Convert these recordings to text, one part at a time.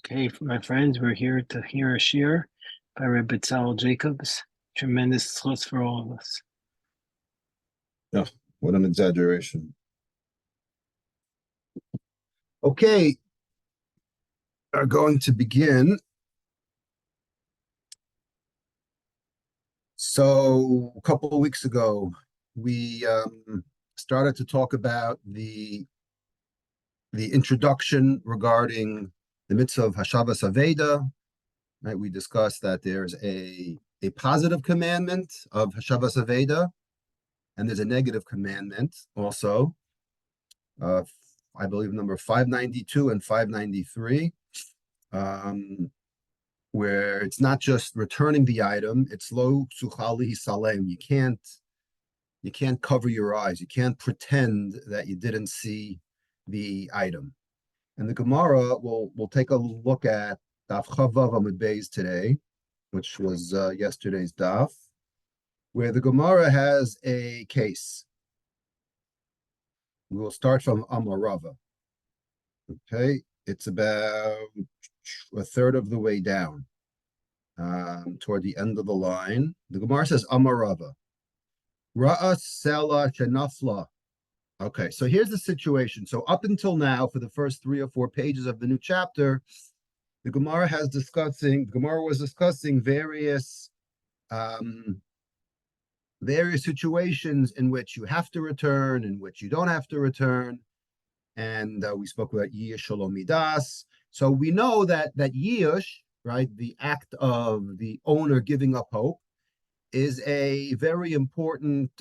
Okay, my friends, we're here to hear a shir by Rabbi Bezalel Jacobs. Tremendous chus for all of us. Yeah, what an exaggeration. Okay, are going to begin. So a couple of weeks ago, we started to talk about the introduction regarding the mitzvah of Hashavas Aveda. Right, we discussed that there's a positive commandment of Hashavas Aveda, and there's a negative commandment also. Uh, I believe number 592 and 593. Where it's not just returning the item, it's lo suchali salem. You can't cover your eyes. You can't pretend that you didn't see the item. And the Gemara will take a look at Daf Chavav Amud Beis today, which was yesterday's Daf, where the Gemara has a case. We will start from Amarava. Okay, it's about a third of the way down, toward the end of the line. The Gemara says Amarava. Ra'a Sela Shenafla. Okay, so here's the situation. So up until now, for the first 3 or 4 pages of the new chapter, the Gemara was discussing various situations in which you have to return, in which you don't have to return. And we spoke about Yish Shalom Midas. So we know that Yish, right, the act of the owner giving up hope, is a very important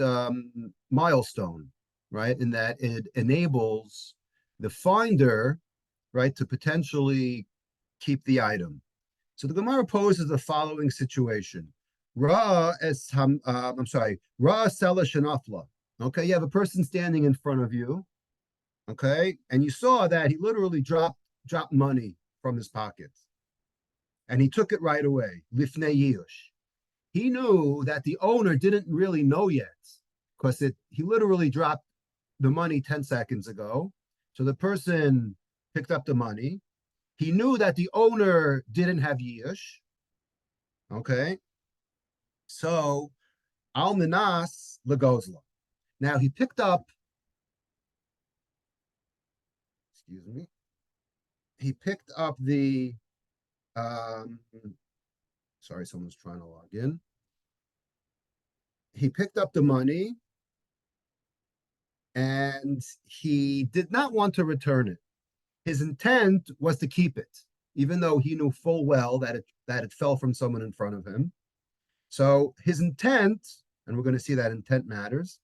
milestone, right, in that it enables the finder, right, to potentially keep the item. So the Gemara poses the following situation. Ra Sela Shenafla. Okay, you have a person standing in front of you, okay, and you saw that he literally dropped money from his pockets, and he took it right away. Lifnei Yush. He knew that the owner didn't really know yet, because he literally dropped the money 10 seconds ago. So the person picked up the money. He knew that the owner didn't have Yush. Okay, so Al Minas Legozla. Now he picked up. Excuse me. He picked up the. Sorry, someone's trying to log in. He picked up the money, and he did not want to return it. His intent was to keep it, even though he knew full well that it fell from someone in front of him. So his intent, and we're going to see that intent matters,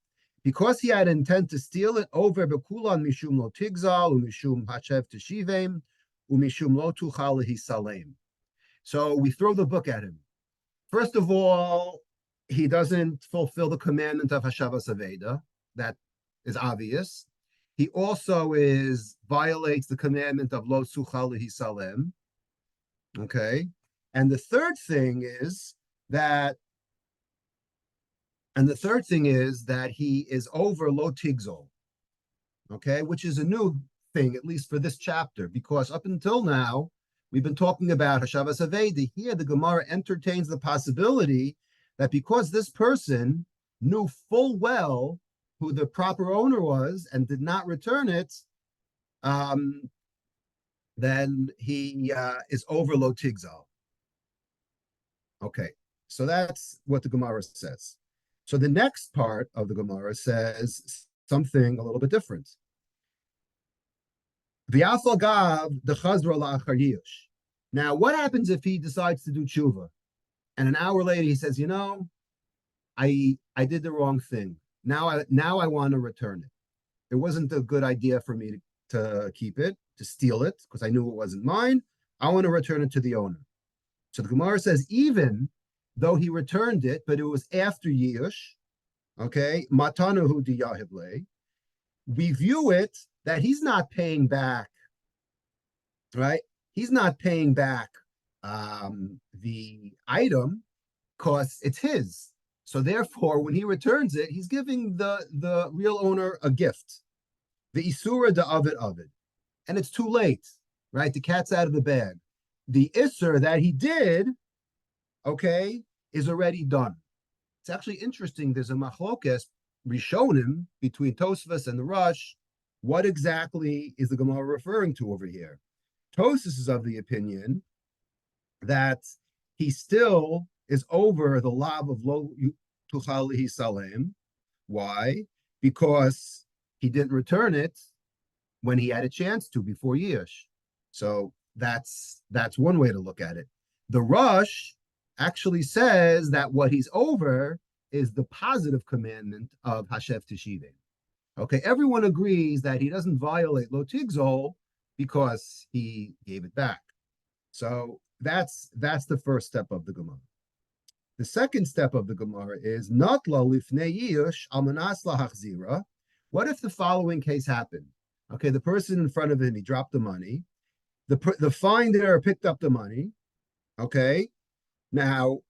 because he had intent to steal it over bekulan mishum lo tigzal umishum hachev teshivim umishum lo tuchal hisalem. So we throw the book at him. First of all, he doesn't fulfill the commandment of Hashavas Aveda. That is obvious. He also violates the commandment of Lo Suchal Hisalem. Okay. And the third thing is that he is over Lo Tigzol. Okay, which is a new thing, at least for this chapter, because up until now, we've been talking about Hashavas Aveda. Here, the Gemara entertains the possibility that because this person knew full well who the proper owner was and did not return it, then he is over Lo Tigzal. Okay, so that's what the Gemara says. So the next part of the Gemara says something a little bit different. V'yafal gav dechazra la'achar yush. Now, what happens if he decides to do tshuva, and an hour later he says, I did the wrong thing. Now I want to return it. It wasn't a good idea for me to keep it, to steal it, because I knew it wasn't mine. I want to return it to the owner. So the Gemara says, even though he returned it, but it was after Yush, okay, matanahu diyahible, we view it that he's not paying back, right? He's not paying back the item because it's his. So therefore, when he returns it, he's giving the real owner a gift. The isura de avid. And it's too late, right? The cat's out of the bag. the Isser that he did, okay, is already done. It's actually interesting. There's a machlokes rishonim between Tosfos and the Rush. What exactly is the Gemara referring to over here? Tosfos is of the opinion that he still is over the lav of lo tuchal salem. Why? Because he didn't return it when he had a chance to before Yish. So that's one way to look at it. The Rush actually says that what he's over is the positive commandment of Hashef Teshivim. Okay, everyone agrees that he doesn't violate Lo Tigzol because he gave it back. So that's the first step of the Gemara. The second step of the Gemara is Natla Lifnei Yish Almanas Lahachzira. What if the following case happened? Okay, the person in front of him, he dropped the money. The finder picked up the money. Okay, now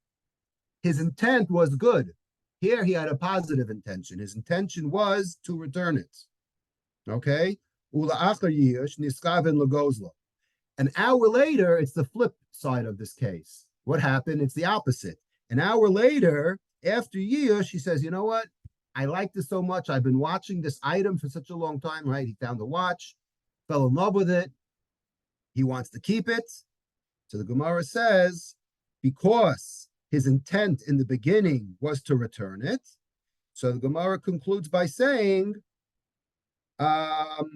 his intent was good. Here he had a positive intention. His intention was to return it. Okay, an hour later, it's the flip side of this case. What happened? It's the opposite. An hour later, after Yish, he says, you know what? I like this so much. I've been watching this item for such a long time, right? He found the watch, fell in love with it. He wants to keep it. So the Gemara says, because his intent in the beginning was to return it, so the Gemara concludes by saying, over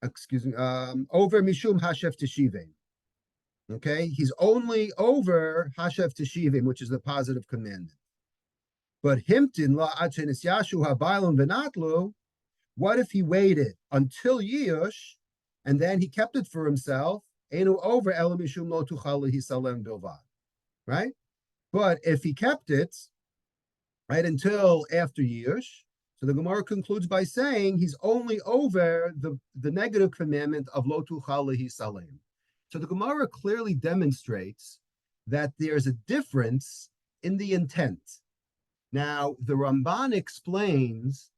Mishum Hashef Teshivim. Okay, he's only over Hashef Teshivim, which is the positive commandment. But Himtin la Achenis Yashu Habailon Venatlu, what if he waited until Yish and then he kept it for himself? Enu over Elamishum lo tuchal hisalem bilvad. Right? But if he kept it, right, until after Yish, so the Gemara concludes by saying he's only over the negative commandment of lo tuchal hisalem. So the Gemara clearly demonstrates that there's a difference in the intent. Now, the Ramban explains,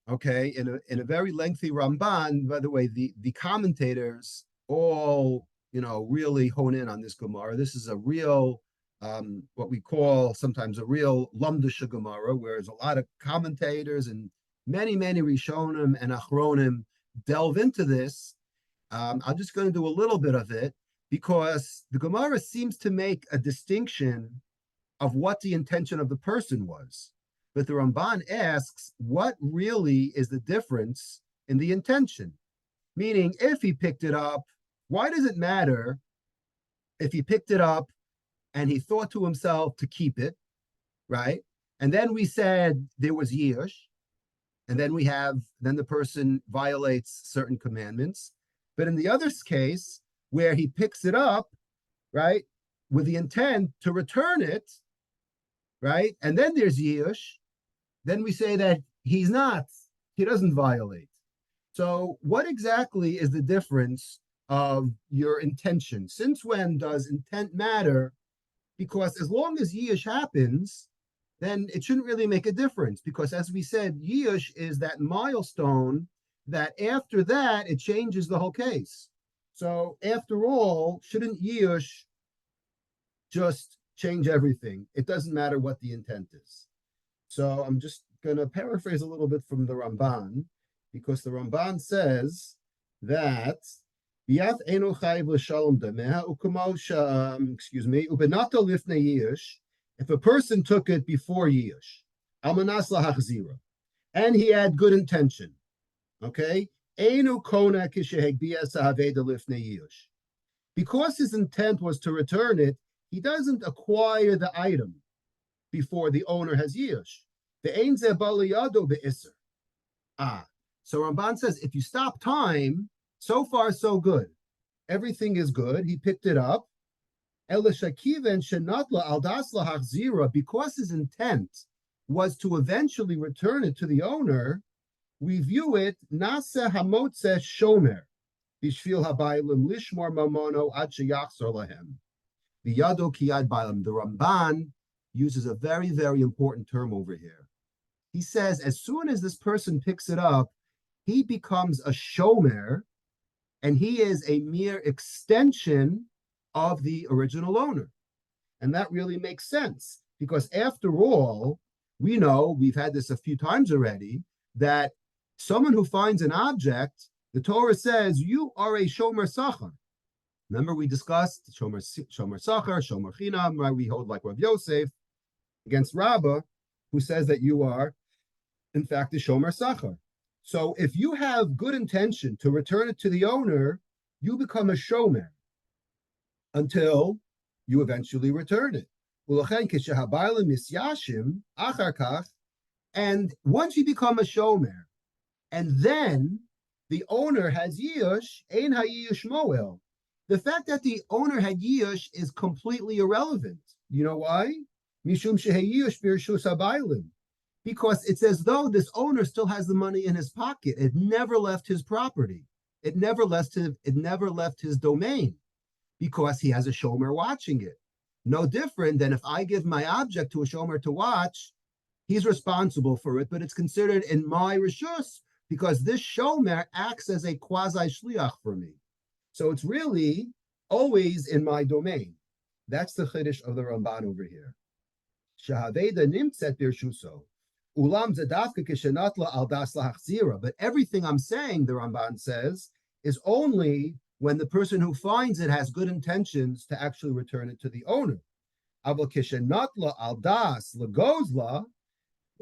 okay, in a very lengthy Ramban. By the way, the commentators all, really hone in on this Gemara. This is a real, what we call sometimes a real Lumdisha Gemara, where there's a lot of commentators and many Rishonim and Achronim delve into this. I'm just going to do a little bit of it because the Gemara seems to make a distinction of what the intention of the person was. But the Ramban asks, what really is the difference in the intention? Meaning, if he picked it up, why does it matter if he picked it up and he thought to himself to keep it, right? And then we said there was Yish, and then the person violates certain commandments. But in the other case, where he picks it up, right, with the intent to return it, right? And then there's Yish, then we say that he doesn't violate. So what exactly is the difference of your intention? Since when does intent matter? Because as long as Yish happens, then it shouldn't really make a difference. Because as we said, Yish is that milestone that after that, it changes the whole case. So after all, shouldn't Yish just change everything? It doesn't matter what the intent is. So I'm just going to paraphrase a little bit from the Ramban, because the Ramban says that if a person took it before Yish, and he had good intention, okay, because his intent was to return it, he doesn't acquire the item before the owner has Yish. So Ramban says, if you stop time, so far so good. Everything is good. He picked it up. Because his intent was to eventually return it to the owner, we view it nasa hamotze shomer bishvil habaylim lishmor mamono ad sheyachzor lahem v'yado kiyad baylim. The Ramban uses a very, very important term over here. He says, as soon as this person picks it up, he becomes a shomer, and he is a mere extension of the original owner. And that really makes sense because after all, we know, we've had this a few times already, that someone who finds an object, the Torah says, you are a shomer sachar. Remember we discussed shomer sachar, shomer chinam, right? We hold like Rav Yosef against Rabbah, who says that you are, in fact, a shomer sachar. So if you have good intention to return it to the owner, you become a shomer until you eventually return it. And once you become a shomer, and then the owner has yiyush, ein hayiyush moel. The fact that the owner had yiyush is completely irrelevant. You know why? Mishum shehayiyush birshus habaylim. Because it's as though this owner still has the money in his pocket. It never left his property. It never left his domain because he has a shomer watching it. No different than if I give my object to a shomer to watch, he's responsible for it, but it's considered in my rishus because this shomer acts as a quasi shliach for me. So it's really always in my domain. That's the chiddush of the Ramban over here. Shahaveda nimtzet birshuso. Ulam zadavka kishenatla al das lahachzira. But everything I'm saying, the Ramban says, is only when the person who finds it has good intentions to actually return it to the owner. Aval kishenatla al das lagozla.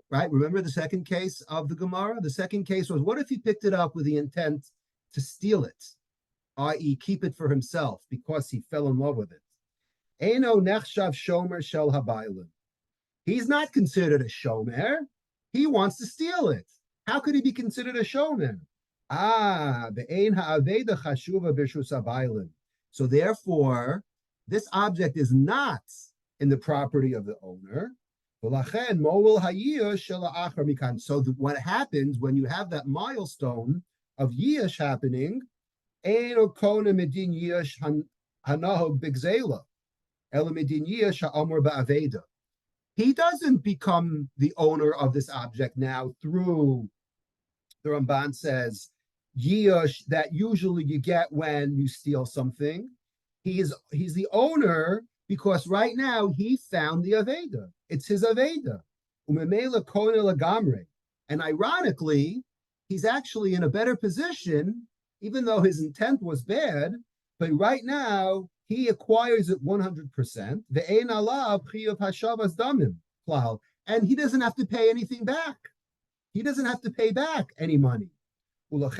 Right? Remember the second case of the Gemara? The second case was, what if he picked it up with the intent to steal it, i.e. keep it for himself because he fell in love with it? Eino nechshav shomer shel habaylim. He's not considered a shomer. He wants to steal it. How could he be considered a shomer? Be'ein ha'aveda chashuva b'shus habaylim. So therefore, this object is not in the property of the owner. So what happens when you have that milestone of yish happening? He doesn't become the owner of this object now through, the Ramban says, yish that usually you get when you steal something. He's the owner because right now he found the Aveda. It's his Aveda. And ironically, he's actually in a better position, even though his intent was bad, but right now he acquires it 100%. And he doesn't have to pay anything back. He doesn't have to pay back any money. Remember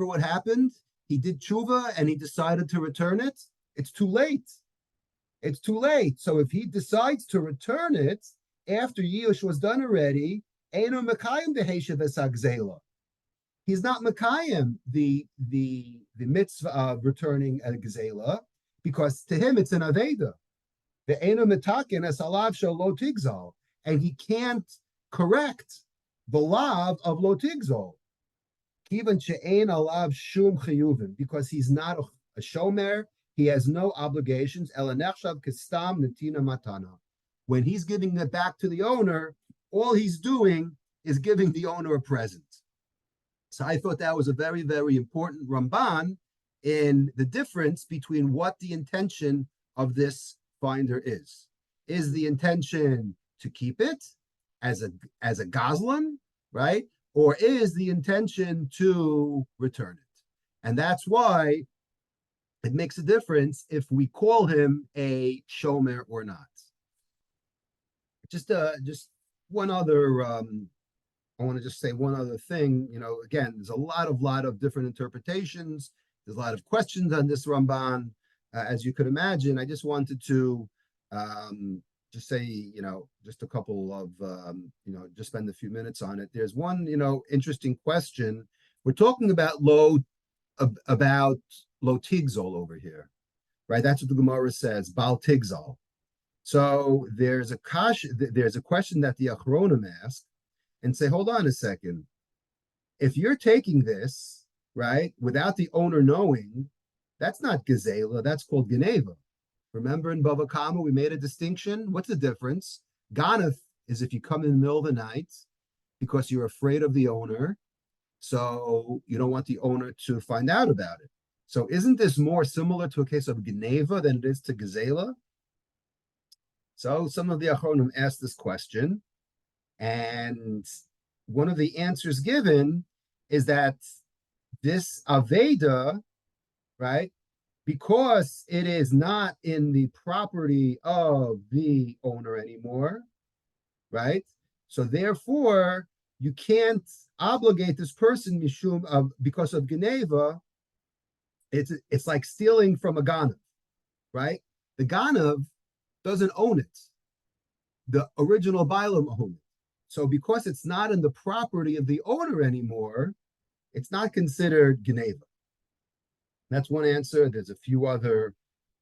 what happened? He did tshuva and he decided to return it. It's too late. It's too late. So if he decides to return it after Yush was done already, he's not Mekayim the mitzvah of returning a gzela because to him it's an Aveda. The Eno Metakin as alav shel lo tigzal, and he can't correct the lav of lo tigzal. Kivan she'ein alav shum chiyuvin, because he's not a shomer, he has no obligations. Elanechshav kistam netina matana. When he's giving it back to the owner, all he's doing is giving the owner a present. So I thought that was a very, very important Ramban in the difference between what the intention of this finder is. Is the intention to keep it as a gazlan, right? Or is the intention to return it? And that's why it makes a difference if we call him a shomer or not. Just one other, I want to just say one other thing. You know, again, there's a lot of different interpretations. There's a lot of questions on this Ramban. As you could imagine, I just wanted to just say, you know, just a couple of, just spend a few minutes on it. There's one, interesting question. We're talking about lo tigzol over here, right? That's what the Gemara says, bal tigzol. So there's a question that the Achronim ask and say, hold on a second. If you're taking this, right, without the owner knowing, that's not gezela, that's called geneva. Remember in Bava Kama, we made a distinction. What's the difference? Ganef is if you come in the middle of the night because you're afraid of the owner. So you don't want the owner to find out about it. So isn't this more similar to a case of Geneva than it is to Gezela? So some of the Achronim asked this question, and one of the answers given is that this Aveda, right, because it is not in the property of the owner anymore, right? So therefore, you can't obligate this person mishum of because of Geneva. It's like stealing from a Ganav, right? The Ganav doesn't own it. The original Bailam own it. So because it's not in the property of the owner anymore, it's not considered Geneva. That's one answer. There's a few other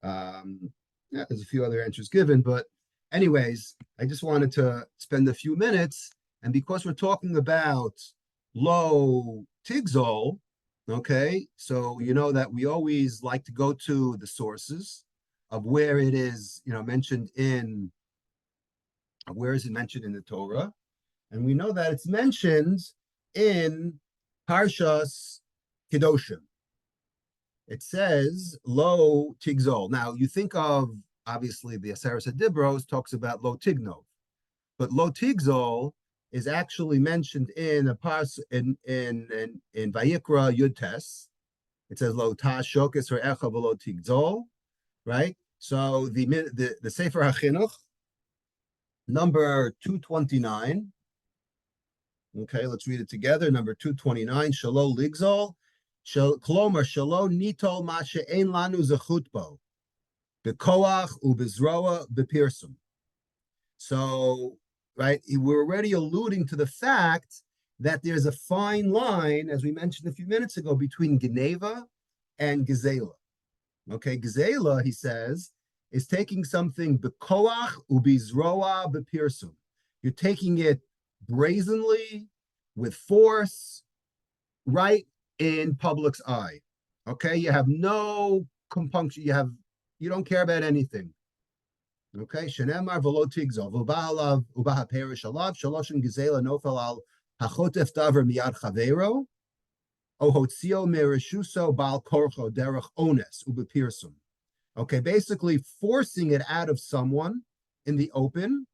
answers given, but anyways, I just wanted to spend a few minutes, and because we're talking about low tigzol, okay, so you know that we always like to go to the sources of where it is, mentioned in where is it mentioned in the Torah, and we know that it's mentioned in Parshas Kedoshim. It says lo tigzol. Now you think of obviously the Aseres Dibros talks about lo tignov, but lo tigzol is actually mentioned in a pas in Vayikra Yud Tes. It says lo tashokes re'echa v'lo tigzol, right? So the Sefer HaChinuch, number 229. Okay, let's read it together. Number 229, Shalo Ligzol. Klomer Shalo Nitol Mashe Ein Lanu Zechut Bo. Bekoach Ubezroa Bepirsum. So, right, we're already alluding to the fact that there's a fine line, as we mentioned a few minutes ago, between Geneva and Gezela. Okay, Gezela, he says, is taking something Bekoach Ubezroa Bepirsum. You're taking it brazenly, with force, right in public's eye. Okay, you have no compunction. You don't care about anything. Okay, shenemar v'lo tigzol v'ba'alav u'baha perish alav shaloshin gizela nofel al hachotef davar miyad chavero o hotzio mereshuso bal korcho derech ones ubepirsum. Okay, basically forcing it out of someone in the open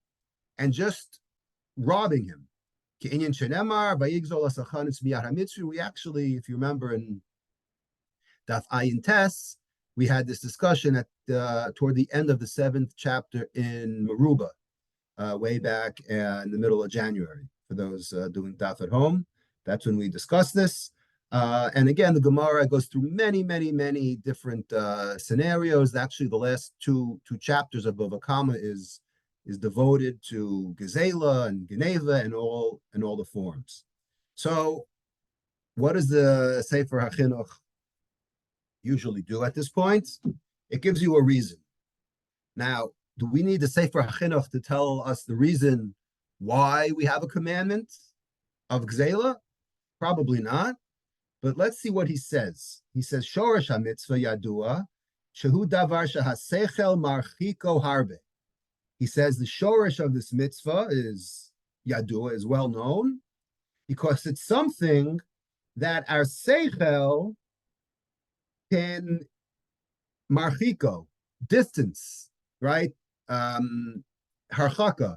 and just robbing him. We actually, if you remember in Daf Ayin Tes, we had this discussion toward the end of the 7th chapter in Meruba, way back in the middle of January. For those doing Daf at home, that's when we discussed this. And again, the Gemara goes through many, many, many different scenarios. Actually, the last two chapters of Bava Kama is devoted to Gezela and Geneva and all the forms. So, what does the Sefer HaChinuch usually do at this point? It gives you a reason. Now, do we need the Sefer HaChinuch to tell us the reason why we have a commandment of Gezela? Probably not. But let's see what he says. He says, Shoresh HaMitzvah Yadua, Shehu Davar Shehasechel Marchiko Harbe. He says the shorish of this mitzvah is Yadua, is well known, because it's something that our seichel can marchiko, distance, right? Harchaka.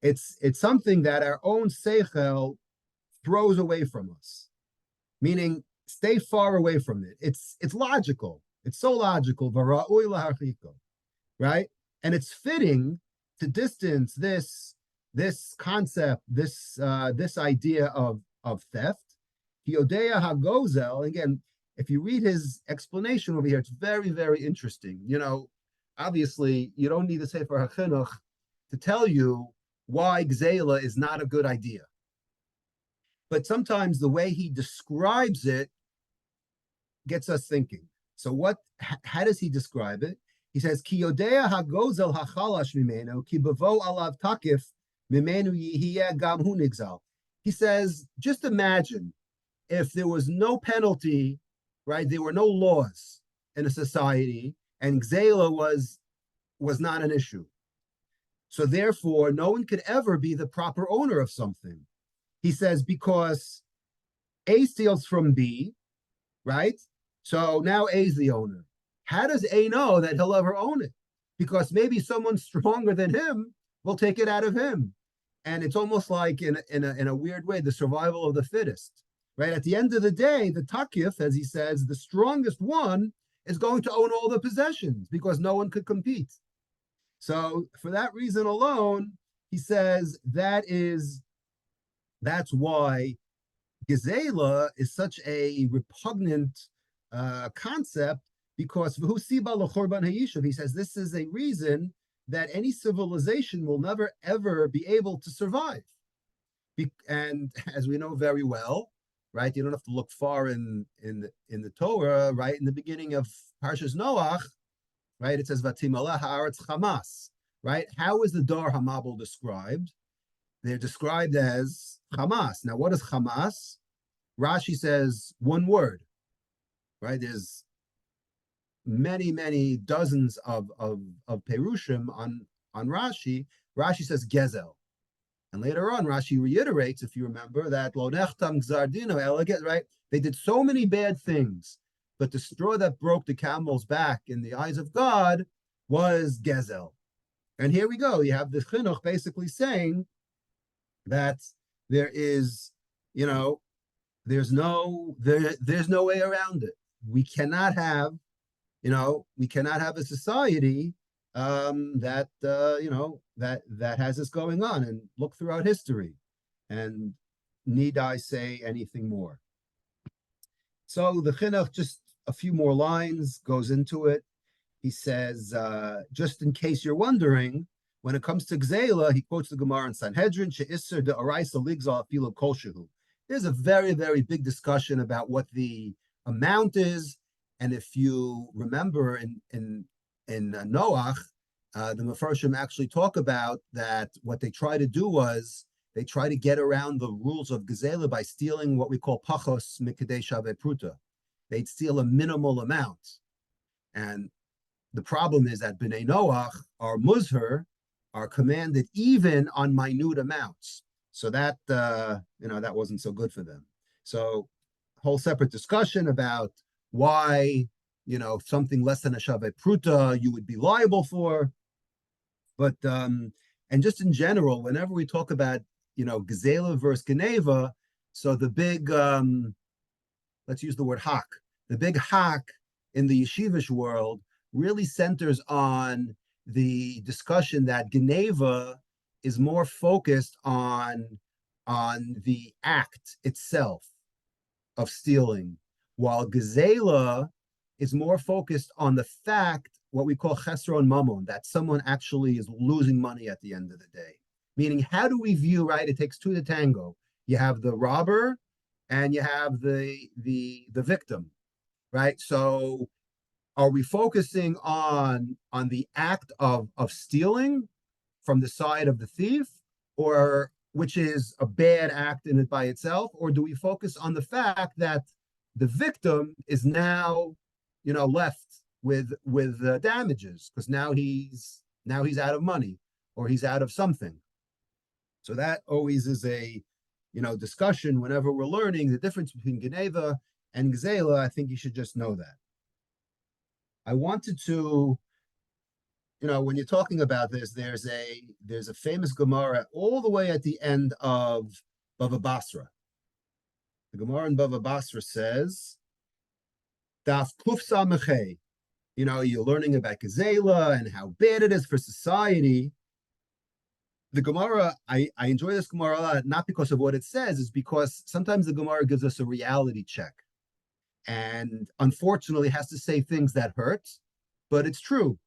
It's something that our own seichel throws away from us, meaning stay far away from it. It's logical. It's so logical. Vara'ui laharchiko, right? And it's fitting to distance this concept, this idea of theft. Yodea Hagozel. Again, if you read his explanation over here, it's very, very interesting. Obviously, you don't need to say for HaChinuch to tell you why Gzela is not a good idea. But sometimes the way he describes it gets us thinking. So how does he describe it? He says, Ki yodea hagozel hachalash mimenu, ki bavo alav takif mimenu yihiyeh gam hu nigzal. He says, just imagine if there was no penalty, right? There were no laws in a society, and Gzela was not an issue. So therefore, no one could ever be the proper owner of something. He says, because A steals from B, right? So now A is the owner. How does A know that he'll ever own it? Because maybe someone stronger than him will take it out of him. And it's almost like in a weird way, the survival of the fittest, right? At the end of the day, the takif, as he says, the strongest one is going to own all the possessions because no one could compete. So for that reason alone, he says that's why Gezela is such a repugnant concept because he says this is a reason that any civilization will never ever be able to survive. And as we know very well, right, you don't have to look far in the Torah, right, in the beginning of Parshas Noach, right, it says Vatimaleh haaretz Hamas, right? How is the Dar Hamabel described? They're described as Hamas. Now, what is Hamas? Rashi says one word, right? There's many dozens of perushim on Rashi. Rashi says Gezel. And later on, Rashi reiterates, if you remember, that lo nechtam gzardino elegant, right? They did so many bad things, but the straw that broke the camel's back in the eyes of God was Gezel. And here we go. You have the chinuch basically saying that there is, you know, there's no way around it. We cannot have, we cannot have a society that that has this going on. And look throughout history, and need I say anything more? So the chinuch, just a few more lines, goes into it. He says, just in case you're wondering, when it comes to Gzela, he quotes the Gemara in Sanhedrin, She'isser de Araisa Ligzal Afilo Kolshehu. There's a very big discussion about what the amount is. And if you remember in Noach, the Mefarshim actually talk about that what they try to do was they try to get around the rules of Gezela by stealing what we call pachos mikdei shave pruta. They'd steal a minimal amount. And the problem is that Bnei Noach are muzher, are commanded even on minute amounts. So that that wasn't so good for them. So whole separate discussion about why something less than a shave pruta you would be liable for. But and just in general, whenever we talk about Gezela versus Geneva, so the big let's use the word hak. The big hak in the yeshivish world really centers on the discussion that Geneva is more focused on the act itself of stealing, while Gezela is more focused on the fact, what we call chesron mamon, that someone actually is losing money at the end of the day. Meaning, how do we view, right? It takes two to tango. You have the robber and you have the victim, right? So are we focusing on the act of stealing from the side of the thief, or which is a bad act in it by itself, or do we focus on the fact that the victim is now left with damages because now he's out of money or he's out of something? So that always is a discussion whenever we're learning the difference between Geneva and Gzela. I think you should just know that. I wanted to, when you're talking about this, there's a famous Gemara all the way at the end of Bava Basra. The Gemara in Bava Basra says, Daf Kuf Samechei. You're learning about Gezela and how bad it is for society. The Gemara, I enjoy this Gemara a lot, not because of what it says, it's because sometimes the Gemara gives us a reality check. And unfortunately has to say things that hurt, but it's true.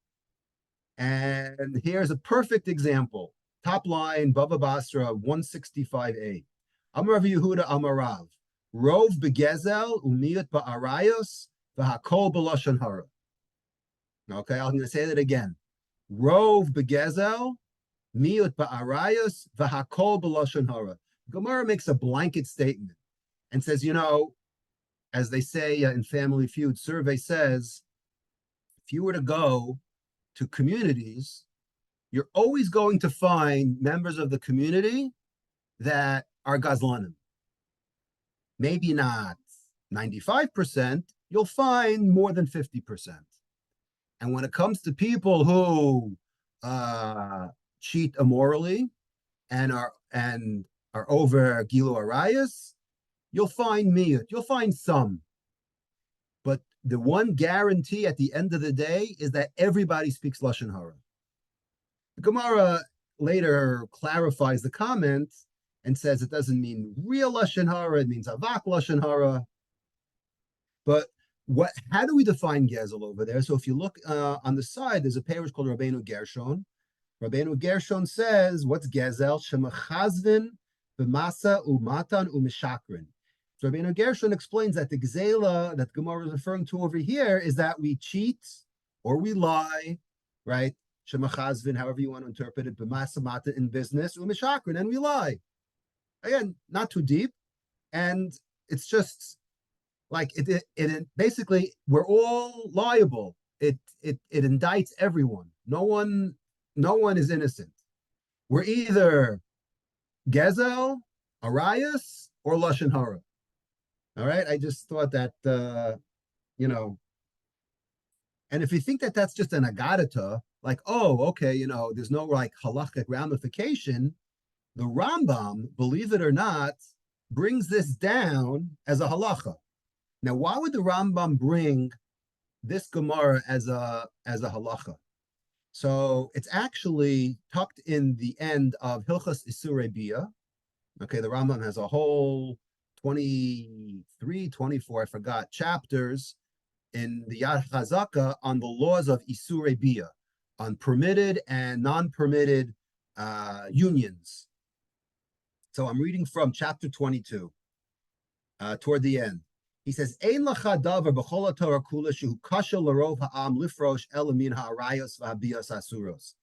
And here's a perfect example. Top line, Bava Basra 165a. Amar Yehuda Amarav. Rov begezel umiyut ba'arayos v'hakol b'lashon hara. Okay, I'm going to say that again. Rov begezel miyut ba'arayos v'hakol b'lashon hara. Gemara makes a blanket statement and says, as they say in Family Feud, survey says, if you were to go to communities, you're always going to find members of the community that are gazlanim. maybe not 95%, you'll find more than 50%. And when it comes to people who cheat immorally and are over Gilu Arayas, you'll find miyut, you'll find some. But the one guarantee at the end of the day is that everybody speaks Lashon Hara. The Gemara later clarifies the comment and says it doesn't mean real Lashon Hara, it means Avak Lashon Hara. But how do we define Gezel over there? So if you look on the side, there's a parish called Rabbeinu Gershon. Rabbeinu Gershon says, what's Gezel? Shemachazvin b'masa umatan umishakrin. So Rabbeinu Gershon explains that the Gzela that Gemara is referring to over here is that we cheat or we lie, right? Shemachazvin, however you want to interpret it, b'masa mata in business, umishakrin, and we lie. Again, not too deep. And it's just like it basically, we're all liable. It indicts everyone. No one is innocent. We're either Gezel, Arayas, or Lashon Hara. All right. I just thought that and if you think that that's just an agadata, like, oh, okay, there's no like halachic ramification. The Rambam, believe it or not, brings this down as a halacha. Now, why would the Rambam bring this Gemara as a halacha? So it's actually tucked in the end of Hilchas Isurei Bia. Okay, the Rambam has a whole 23, 24, I forgot, chapters in the Yad Chazaka on the laws of Isurei Bia, on permitted and non-permitted unions. So I'm reading from chapter 22, toward the end. He says, "Ein lacha davar b'chol haTorah kula shehu kasha l'rov ha'am lifrosh el min ha'arayos v'habiyas asuros."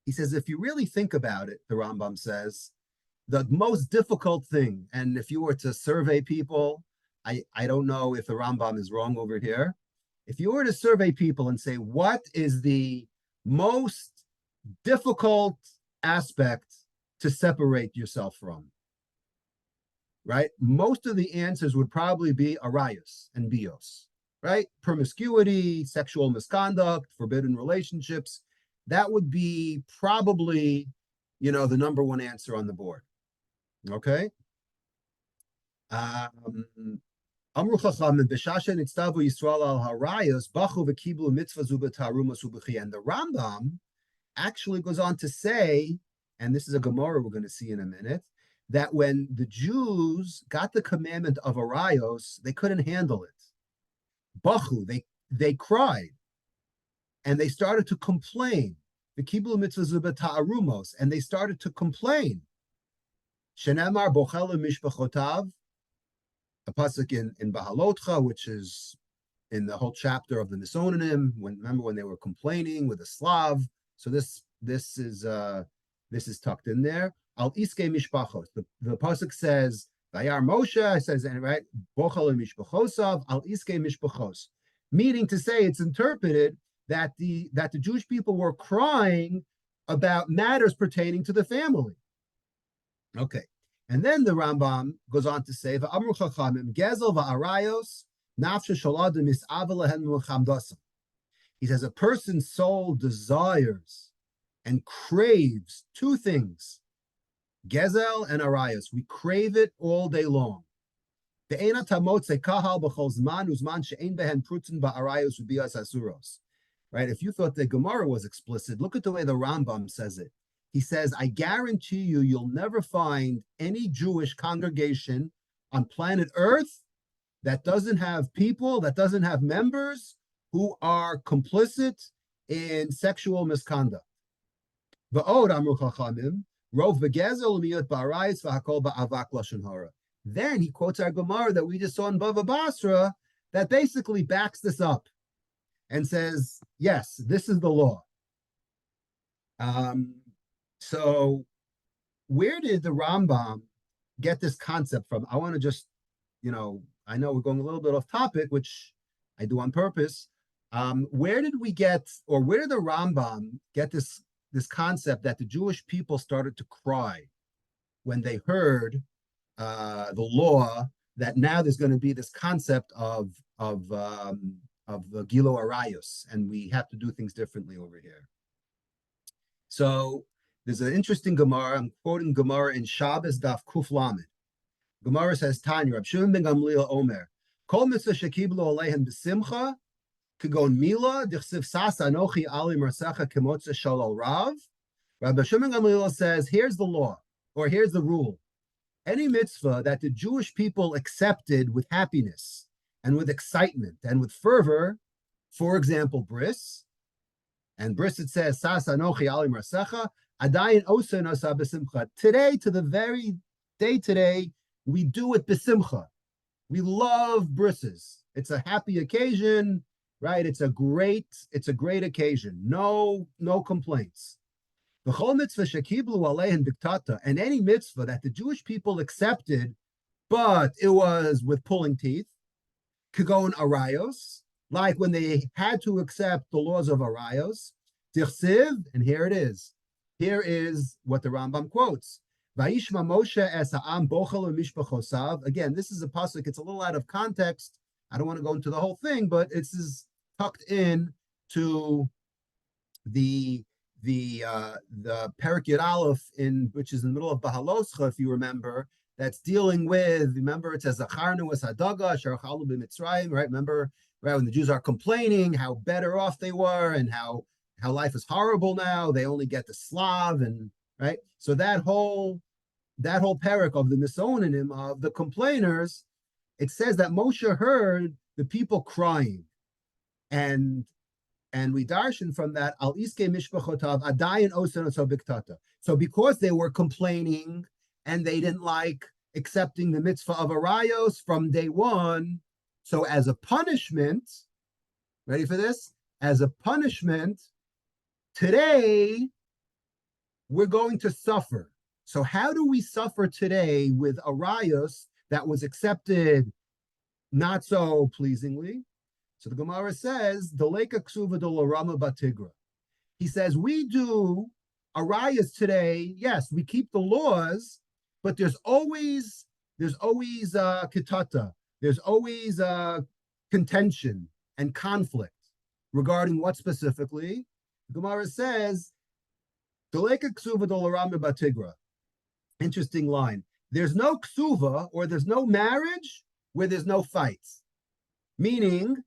He says, if you really think about it, the Rambam says, the most difficult thing, and if you were to survey people, I don't know if the Rambam is wrong over here. If you were to survey people and say, what is the most difficult aspect to separate yourself from? Right? Most of the answers would probably be arayos and bios, right? Promiscuity, sexual misconduct, forbidden relationships. That would be probably, the number one answer on the board. Okay? Amru Chachamim b'shashen itztavu Yisrael al harayos bachu v'kiblu mitzvah zu b'taruma su b'chi. And the Rambam actually goes on to say, and this is a Gemara we're going to see in a minute, that when the Jews got the commandment of arayos, they couldn't handle it. Bachu, they cried, and they started to complain. The kiblu mitzvah zu b'tarumos, and they started to complain. Shenemar bochel mishpachotav, a pasuk in Bahalotcha, which is in the whole chapter of the Nisonim. Remember when they were complaining with the Slav? So this is tucked in there. Al iske mishpachos. The pasuk says Vayar Moshe. It says right bochel mishpachosav al iske mishpachos, meaning to say it's interpreted that the Jewish people were crying about matters pertaining to the family. Okay. And then the Rambam goes on to say, "Va'amru chachamim gezel va'arayos nafshe sholadim is'av lehen." He says a person's soul desires and craves two things: gezel and arayos. We crave it all day long. Ve'ena tamotze kahal b'chol zman uzman she'ein behen prutzen ba'arayos u'bias asuros. Right? If you thought the Gemara was explicit, look at the way the Rambam says it. He says, I guarantee you'll never find any Jewish congregation on planet Earth that doesn't have people, that doesn't have members who are complicit in sexual misconduct. Then he quotes our Gemara that we just saw in Bava Basra that basically backs this up and says, yes, this is the law. So where did the Rambam get this concept from? I want to just, I know we're going a little bit off topic, which I do on purpose. Where did the Rambam get this concept that the Jewish people started to cry when they heard the law that now there's going to be this concept of Gilo Arayos, and we have to do things differently over here. So there's an interesting Gemara. I'm quoting Gemara in Shabbos Daf Kuf Lamed. Gemara says, Tanya, Rab Shimon ben Gamliel Omer, Kol mitzvah shekiblu aleihem b'simcha, kagon mila, dichsiv sas anochi ali marsecha kemotza shalal rav. Rabbi Shimon ben Gamliel says, here's the law, or here's the rule. Any mitzvah that the Jewish people accepted with happiness and with excitement and with fervor, for example, bris, and bris it says, Sas anochi ali marsecha, adayin osa nasa b'simcha. Today, to the very day today, we do it b'simcha. We love brises. It's a happy occasion, right? It's a great occasion. No complaints. And any mitzvah that the Jewish people accepted, but it was with pulling teeth, kagon arayos, like when they had to accept the laws of arayos, tichsiv, and here it is. Here is what the Rambam quotes. Vayishma Moshe es ha'am bochel u'mishpachosav. Again, this is a pasuk. It's a little out of context. I don't want to go into the whole thing, but it's tucked in to the Perek Yud Aleph, which is in the middle of Bahaloscha, if you remember, that's dealing with, remember, it says, Zacharnu es hadaga, sharchalu b'mitzrayim, right? Remember, right, when the Jews are complaining how better off they were and how life is horrible now, they only get the Slav, and right? So that whole perek of the misonanim, of the complainers, it says that Moshe heard the people crying. And we darshan from that, al iske mishpachotav adayin osen oso biktata. So because they were complaining and they didn't like accepting the mitzvah of arayos from day one, so as a punishment, ready for this? As a punishment, today we're going to suffer. So how do we suffer today with arayos that was accepted not so pleasingly? So the Gemara says, "Deleka ksuva dolorama batigra." He says we do arayos today. Yes, we keep the laws, but there's always kitata. There's always contention and conflict regarding what specifically. The Gemara says, "Deleka ksuva dolorama batigra." Interesting line. There's no ksuva, or there's no marriage where there's no fights. Meaning,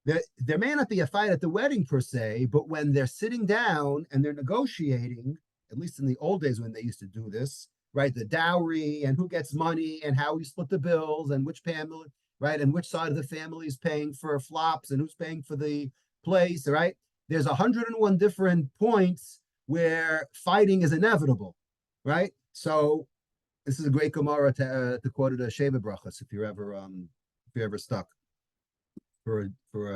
there may not be a fight at the wedding per se, but when they're sitting down and they're negotiating, at least in the old days when they used to do this, right? The dowry and who gets money and how we split the bills and which family, right? And which side of the family is paying for flops and who's paying for the place, right? There's 101 different points where fighting is inevitable, right? So this is a great Gemara to quote it a Sheva Brachas if you're ever stuck. For a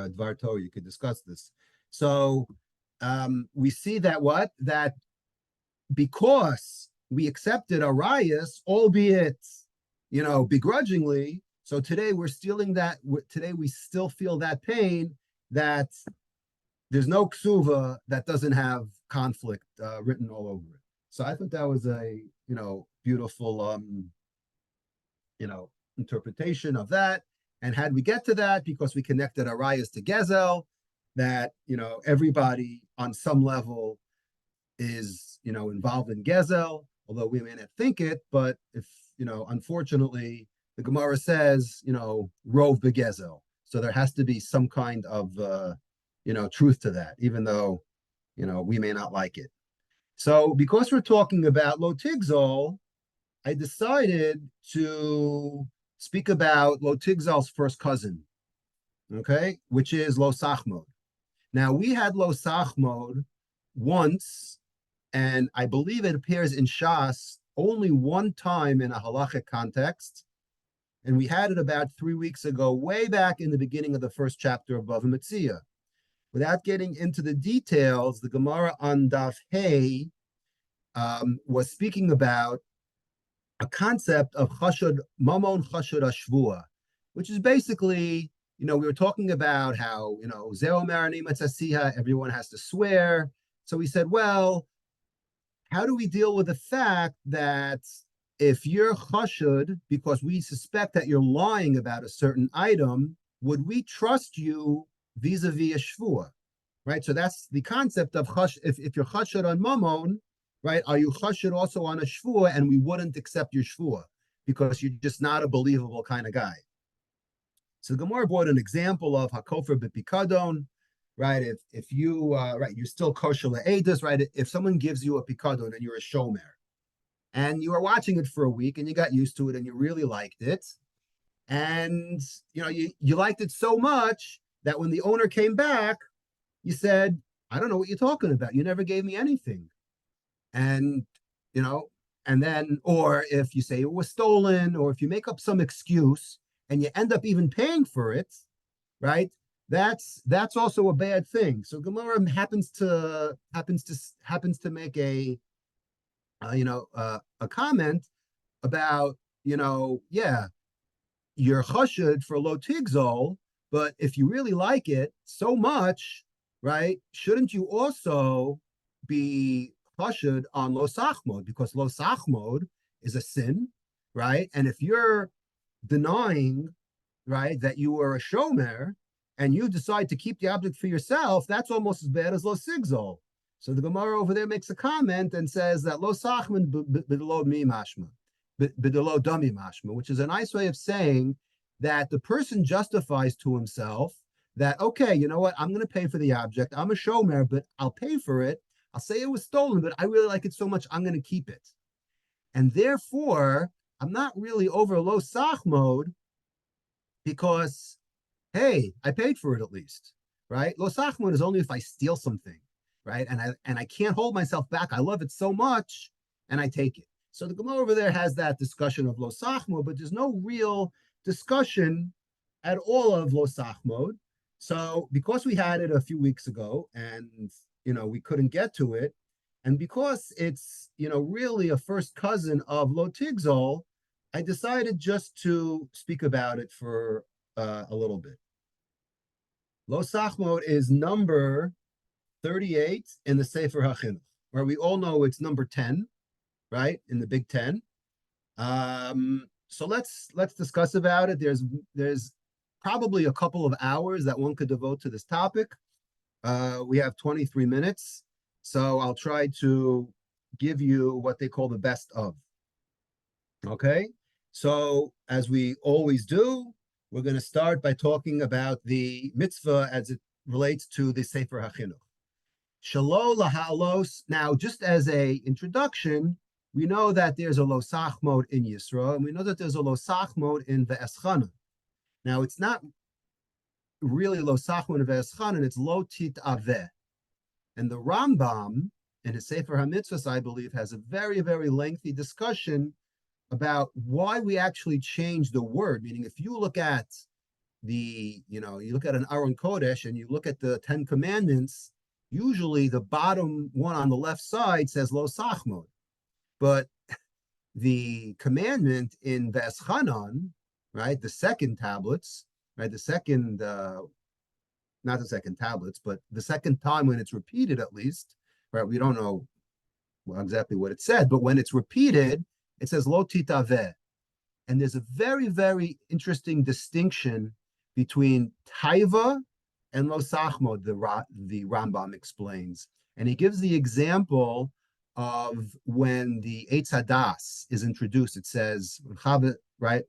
Dvar Torah, you could discuss this. So we see that because we accepted arayos, albeit begrudgingly. So today we're stealing that. Today we still feel that pain that there's no ksuva that doesn't have conflict written all over it. So I thought that was a beautiful interpretation of that. And had we get to that, because we connected arayos to Gezel, that everybody on some level is involved in Gezel, although we may not think it, but if unfortunately the Gemara says rov begezel, so there has to be some kind of truth to that, even though we may not like it. So because we're talking about Lo Tigzol, I decided to speak about Lo Tigzal's first cousin, okay, which is Lo Sachmod. Now, we had Lo Sachmod once, and I believe it appears in Shas only one time in a halachic context, and we had it about 3 weeks ago, way back in the beginning of the first chapter of Bava Metzia. Without getting into the details, the Gemara on Daf Hey was speaking about a concept of chashud mamon chashud ashvua, which is basically, we were talking about how, zero marani matzasiha, everyone has to swear. So we said, well, how do we deal with the fact that if you're chashud because we suspect that you're lying about a certain item, would we trust you vis-a-vis a shvua? Right. So that's the concept of chash. If you're chashud on mamon, right, are you chashud also on a shvua, and we wouldn't accept your shvua because you're just not a believable kind of guy. So the Gemara brought an example of hakofer b'pikadon, right? If you right, you're still kosher le'edus, right? If someone gives you a pikadon and you're a shomer, and you were watching it for a week and you got used to it and you really liked it, and you liked it so much that when the owner came back, you said, I don't know what you're talking about. You never gave me anything. And, you know, and then, or if you say it was stolen, or if you make up some excuse and you end up even paying for it, right? That's also a bad thing. So Gemara happens to make a comment about, yeah, you're chashud for lo tigzol, but if you really like it so much, right, shouldn't you also be chashud on lo sachmod? Because lo sachmod is a sin, right? And if you're denying, right, that you are a shomer and you decide to keep the object for yourself, that's almost as bad as lo sigzol. So the Gemara over there makes a comment and says that lo sachman b'delo mi mashma, b'delo dami mashma, which is a nice way of saying that the person justifies to himself that, okay, you know what, I'm going to pay for the object. I'm a shomer, but I'll pay for it. I'll say it was stolen, but I really like it so much, I'm going to keep it. And therefore, I'm not really over lo sach mode because, hey, I paid for it at least, right? Lo sach mode is only if I steal something, right? And I can't hold myself back. I love it so much, and I take it. So the Gemara over there has that discussion of lo sach mode, but there's no real discussion at all of lo sach mode. So because we had it a few weeks ago and we couldn't get to it, and because it's really a first cousin of lo tigzol, I decided just to speak about it for a little bit. Lo sachmod is number 38 in the Sefer HaChinuch, where we all know it's number 10, right, in the Big Ten. So let's discuss about it. There's probably a couple of hours that one could devote to this topic. We have 23 minutes, so I'll try to give you what they call the best of. Okay, so as we always do, we're going to start by talking about the mitzvah as it relates to the Sefer HaChinuch. Shalo lahalos. Now, just as a introduction, we know that there's a lo sachmod in Yisro, and we know that there's a lo sachmod in Ve'eschana. Now, it's not really lo sachmod in Ve'eschana, it's lo tit aveh. And the Rambam, in his Sefer HaMitzvahs, I believe, has a very, very lengthy discussion about why we actually change the word. Meaning, if you look at you look at an Aron Kodesh and you look at the 10 Commandments, usually the bottom one on the left side says lo sachmod. But the commandment in Veschanan, right, the second tablets, right, the second, not the second tablets, but the second time when it's repeated at least, right, we don't know exactly what it said, but when it's repeated, it says lo titaveh. And there's a very, very interesting distinction between taiva and lo sachmod, the Rambam explains. And he gives the example of when the Eitz Hadas is introduced. It says, right? It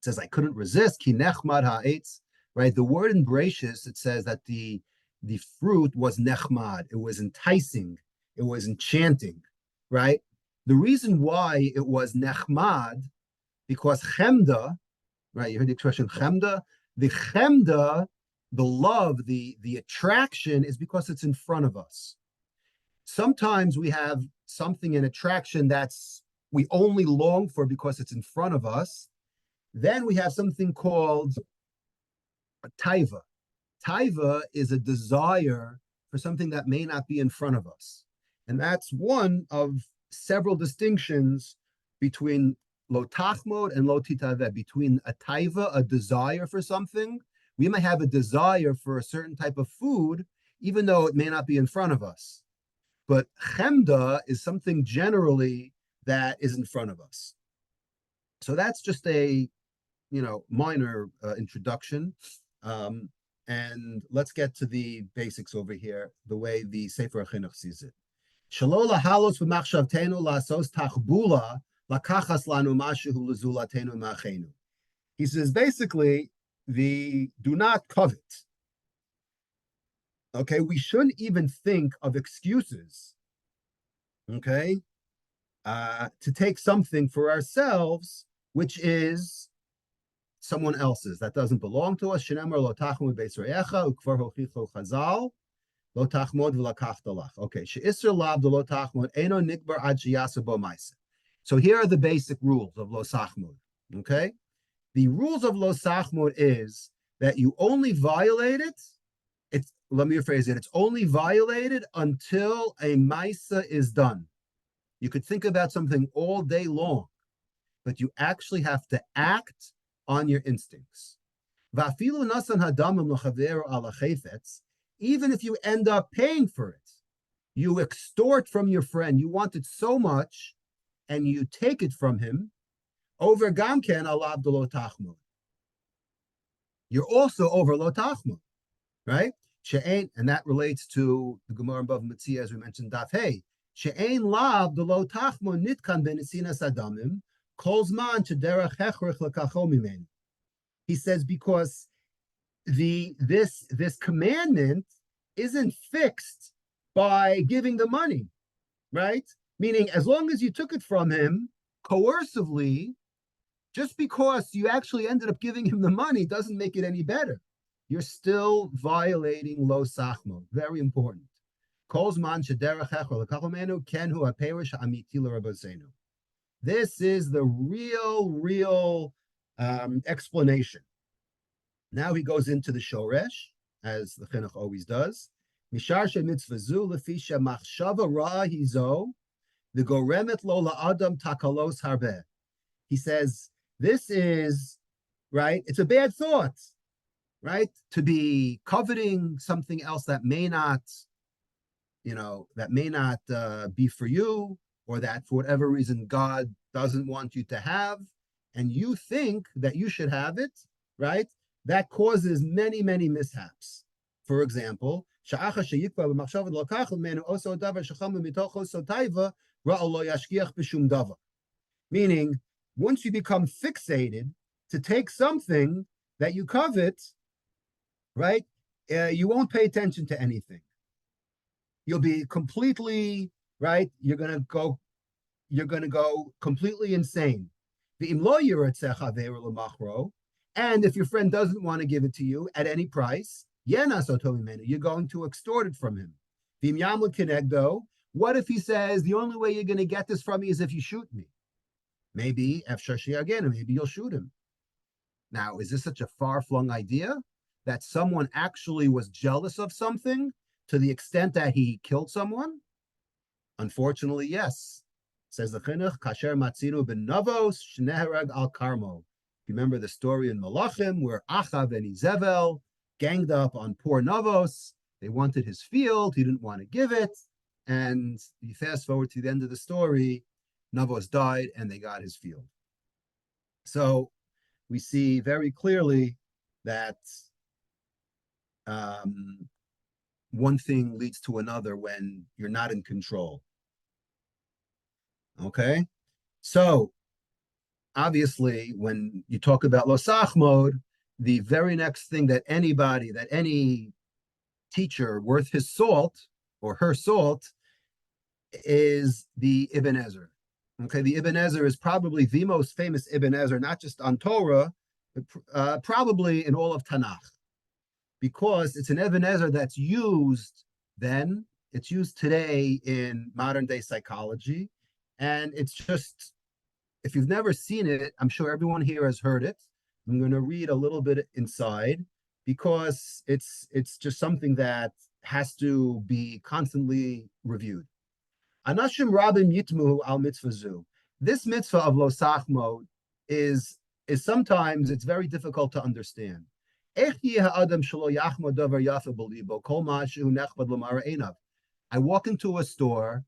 says, I couldn't resist, ki nechmad ha'etz, right? The word in Bereshis, it says that the fruit was nechmad. It was enticing. It was enchanting, right? The reason why it was nechmad, because chemda, right? You heard the expression chemda? The chemda, the love, the attraction is because it's in front of us. Sometimes we have something in attraction we only long for because it's in front of us. Then we have something called a taiva. Taiva is a desire for something that may not be in front of us. And that's one of several distinctions between lo tachmod and lo titaveh, between a taiva, a desire for something. We may have a desire for a certain type of food, even though it may not be in front of us. But chemda is something generally that is in front of us. So that's just a minor introduction. And let's get to the basics over here, the way the Sefer HaChinuch sees it. Shalola halos v'machshavtenu la'asos tachbula lakachas lanu mashehu lezulatenu ma'achenu. He says basically, do not covet. Okay, we shouldn't even think of excuses. Okay, to take something for ourselves, which is someone else's, that doesn't belong to us. Shenemar lo tachmod beisreyecha ukvar hochicho chazal lo tachmod v'lakachtalach. Okay, she'isr lav de lo tachmod eno nikbar ad sheyasa bo ma'aseh. So here are the basic rules of lo sachmod. Okay, the rules of lo sachmod is that you only violate it. Let me rephrase it. It's only violated until a ma'aseh is done. You could think about something all day long, but you actually have to act on your instincts. Even if you end up paying for it, you extort from your friend, you want it so much, and you take it from him, over gamken alav de lo tachmod. You're also over lo tachmod, right? She'ain, and that relates to the Gemara above Metzia, as we mentioned, Daf Hey. She'ain lav de lo tachmod nitkan benesinas adamim, kol zman shederach hechrich lekacho mimenu. He says because this commandment isn't fixed by giving the money, right? Meaning, as long as you took it from him coercively, just because you actually ended up giving him the money doesn't make it any better. You're still violating lo sachmo. Very important. This is the real explanation. Now he goes into the shoresh, as the chinuch always does. Mishar shemitzvazu lefisha machshava rahizo the goremet lo la'adam takalos harbeh. He says this is right. It's a bad thought, right? To be coveting something else that may not, be for you, or that for whatever reason God doesn't want you to have, and you think that you should have it, right? That causes many, many mishaps. For example, meaning, once you become fixated to take something that you covet, right, you won't pay attention to anything. You'll be completely, right, you're gonna go completely insane. And if your friend doesn't want to give it to you at any price, you're going to extort it from him. What if he says, the only way you're going to get this from me is if you shoot me? Maybe you'll shoot him. Now, is this such a far-flung idea that someone actually was jealous of something to the extent that he killed someone? Unfortunately, yes. Says the chinuch, kasher matzinu ben navos shneherag al karmo. You remember the story in Malachim where Achav and Izebel ganged up on poor Navos. They wanted his field. He didn't want to give it. And you fast forward to the end of the story, Navos died and they got his field. So we see very clearly that one thing leads to another when you're not in control. Okay? So obviously, when you talk about lo sachmod, the very next thing that any teacher worth his salt or her salt is the Ibn Ezra. Okay, the Ibn Ezra is probably the most famous Ibn Ezra, not just on Torah, but probably in all of Tanakh, because it's an Ibn Ezra that's used then, it's used today in modern day psychology, and it's just, if you've never seen it, I'm sure everyone here has heard it. I'm going to read a little bit inside because it's just something that has to be constantly reviewed. Anashim rabim yitmu al mitzvazu. This mitzvah of lo sachmo is sometimes it's very difficult to understand. I walk into a store.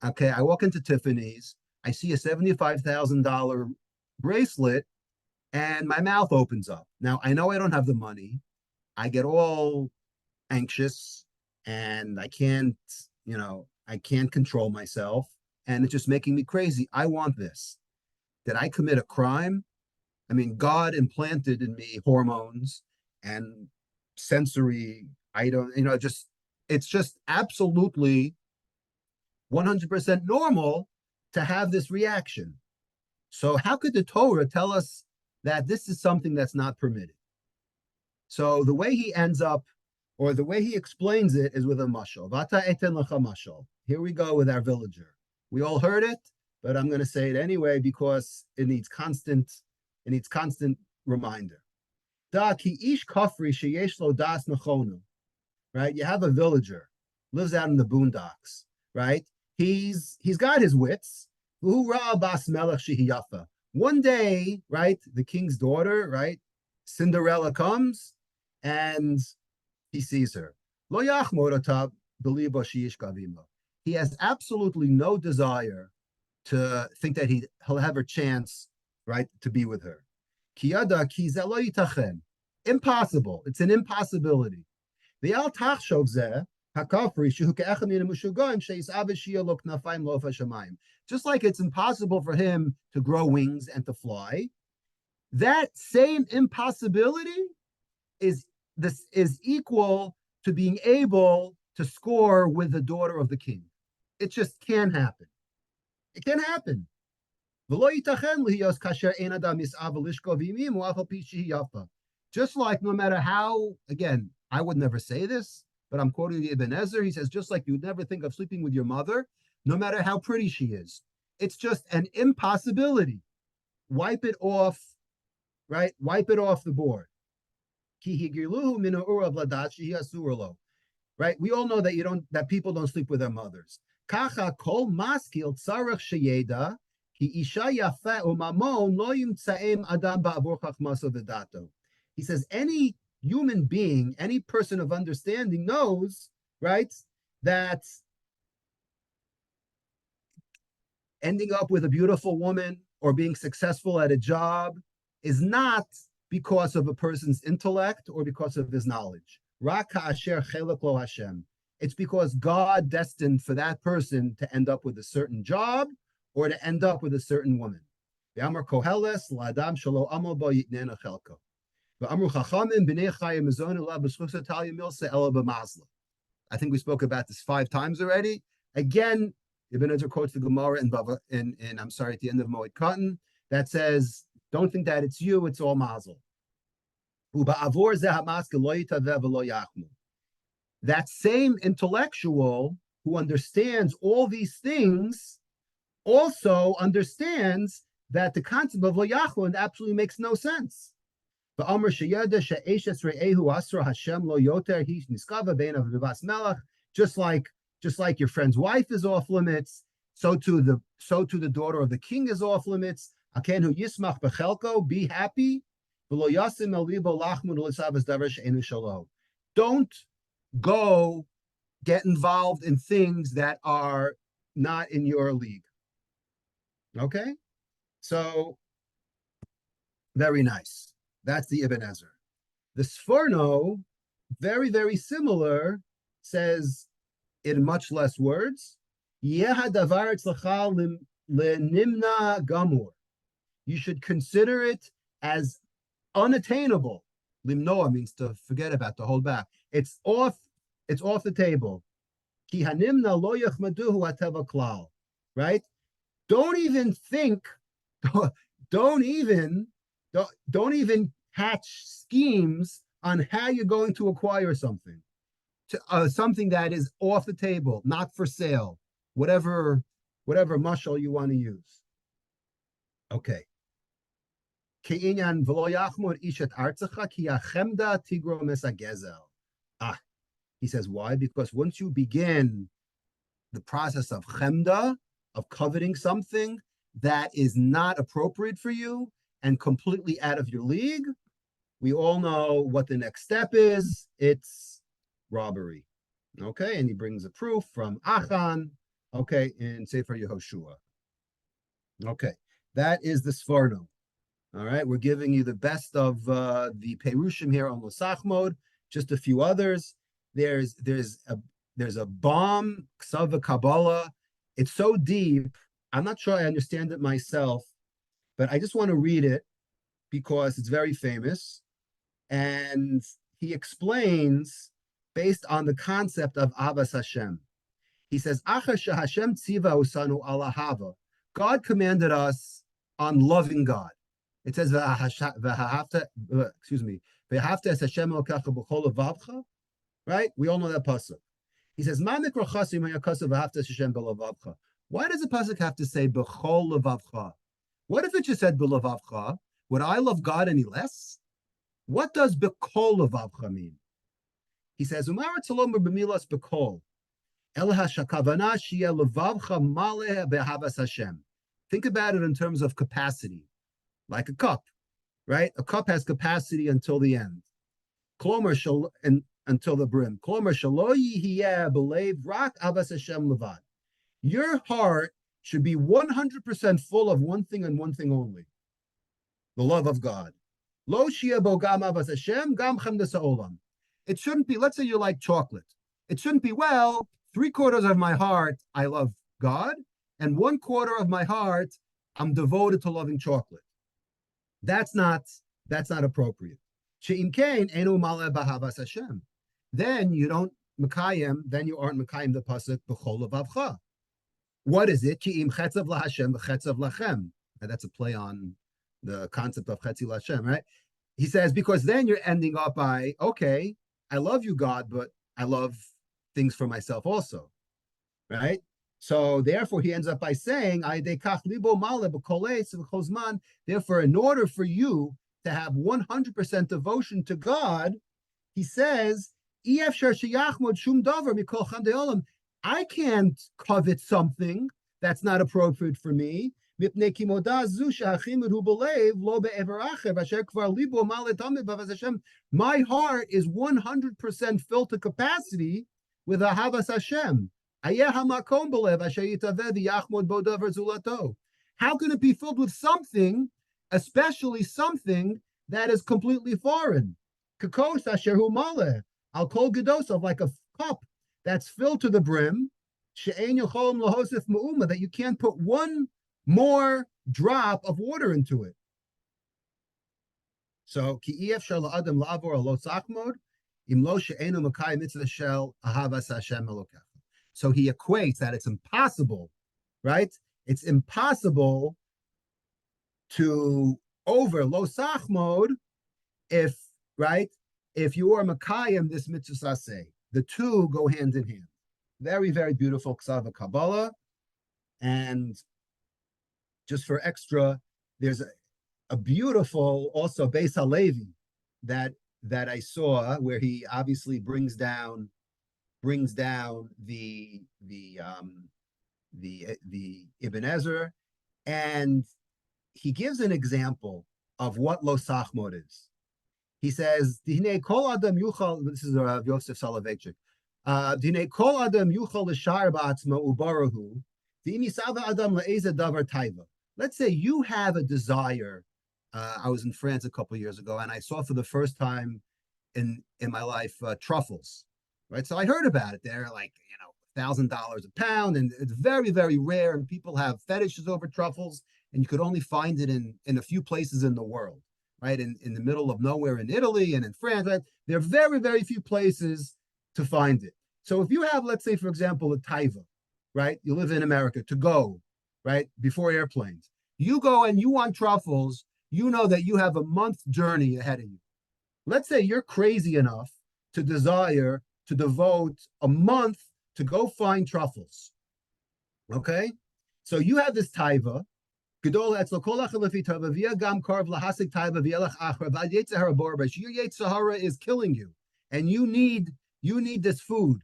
Okay, I walk into Tiffany's. I see a $75,000 bracelet and my mouth opens up. Now, I know I don't have the money. I get all anxious and I can't control myself. And it's just making me crazy. I want this. Did I commit a crime? I mean, God implanted in me hormones and sensory. I don't, it's just absolutely 100% normal to have this reaction. So, how could the Torah tell us that this is something that's not permitted? So, the way he ends up, or the way he explains it, is with a mashal. Vata eten lecha mashal. Here we go with our villager. We all heard it, but I'm going to say it anyway because it needs constant reminder. Da ki ish kafri sheyesh lo das nechonu. Right? You have a villager, lives out in the boondocks, right? He's got his wits. Bas melech shehiyafa. One day, right, the king's daughter, right, Cinderella comes and he sees her. Lo yachmod otav belibo sheyish gavima. He has absolutely no desire to think that he'll have a chance, right, to be with her. Kiyada ki ze lo yitachen. Impossible. It's an impossibility. The al tachshov zeh hakafri shehu ke'echem min mushugoyim sheis avishia lo knafayim lo fashamayim. Just like it's impossible for him to grow wings and to fly, that same impossibility is equal to being able to score with the daughter of the king. It just can't happen. It can't happen. Just like no matter how, again, I would never say this, but I'm quoting the Ibn Ezra. He says, just like you would never think of sleeping with your mother, no matter how pretty she is. It's just an impossibility. Wipe it off, right? Wipe it off the board. Right? We all know that people don't sleep with their mothers. Kacha kol maskil tzarech sheyeda ki isha yafa umamon lo yimtzaim adam ba'avur chachmaso v'dato. He says any human being, any person of understanding knows, right, that ending up with a beautiful woman or being successful at a job is not because of a person's intellect or because of his knowledge. It's because God destined for that person to end up with a certain job or to end up with a certain woman. I think we spoke about this 5 times already. Again, Ibn Ezra quotes the Gemara in Bava, at the end of Moed Katan, that says, don't think that it's you, it's all mazel. That same intellectual who understands all these things also understands that the concept of lo yachmod absolutely makes no sense. Just like your friend's wife is off limits, so too the daughter of the king is off limits. Be happy. Don't go get involved in things that are not in your league. Okay? So, very nice. That's the Ibn Ezra. The Sforno, very, very similar, says in much less words, gamur. You should consider it as unattainable. Limnoa means to forget about, to hold back. It's off the table. Ki hanimna lo yachmaduhu ateva klal. Right? Don't even think, don't even hatch schemes on how you're going to acquire something. Something that is off the table, not for sale, whatever mashal you want to use. Okay. He says, why? Because once you begin the process of chemda, of coveting something that is not appropriate for you and completely out of your league, we all know what the next step is. It's robbery. Okay, and he brings a proof from Achan, okay, in Sefer Yehoshua. Okay, that is the Sforno. All right, we're giving you the best of the Perushim here on Losachmod, just a few others. There's a bomb, Ksava Kabbalah. It's so deep. I'm not sure I understand it myself, but I just want to read it because it's very famous. And he explains based on the concept of Avas Hashem. He says, Hashem tziva usanu ala hava. God commanded us on loving God. It says, excuse me, es Hashem elokecha b'chol levavcha, right? We all know that pasuk. He says, why does the pasuk have to say b'chol levavcha? What if it just said b'levavcha? Would I love God any less? What does b'kol levavcha mean? He says, Umar tzalom b'milas b'kol. Think about it in terms of capacity, like a cup, right? A cup has capacity until the end, and until the brim. Your heart should be 100% full of one thing and one thing only: the love of God. It shouldn't be, let's say you like chocolate. It shouldn't be, well, 3/4 of my heart, I love God, and 1/4 of my heart, I'm devoted to loving chocolate. That's not appropriate. Then you don't Mekayim, then you aren't Mekayim the pasuk b'chol levavcha. What is it? Ki'im chetzav laHashem v'chetzav lachem. And that's a play on the concept of chetzi laHashem, right? He says, because then you're ending up by, okay, I love you, God, but I love things for myself also, right? So therefore, he ends up by saying, therefore, in order for you to have 100% devotion to God, he says, I can't covet something that's not appropriate for me. My heart is 100% filled to capacity with Ahavas Hashem. How can it be filled with something, especially something that is completely foreign? I'll call Gedosov, like a cup that's filled to the brim, that you can't put one more drop of water into it. So, so he equates that it's impossible, right? It's impossible to over lo sachmod if, right, if you are Makayim this mitzvah say. The two go hand in hand. Very, very beautiful Ksava Kabbalah. And just for extra, there's a beautiful also Beis Halevi that I saw where he obviously brings down the Ibn Ezra, and he gives an example of what lo sachmod is. He says, "Dine kol adam yuchal." This is Yosef Soloveitchik. "Dine kol adam yuchal l'shar ba'atzma ubarahu. Dini sava adam le'eza davar taiva." Let's say you have a desire. I was in France a couple of years ago, and I saw for the first time in my life truffles. Right, so I heard about it. They're like $1,000 a pound, and it's very, very rare. And people have fetishes over truffles, and you could only find it in a few places in the world. Right, in the middle of nowhere in Italy and in France, right? There are very, very few places to find it. So if you have, let's say, for example, a taiva, right? You live in America to go, right? Before airplanes. You go and you want truffles, you know that you have a month's journey ahead of you. Let's say you're crazy enough to desire to devote a month to go find truffles. Okay? So you have this taiva. Your Sahara is killing you, and you need this food.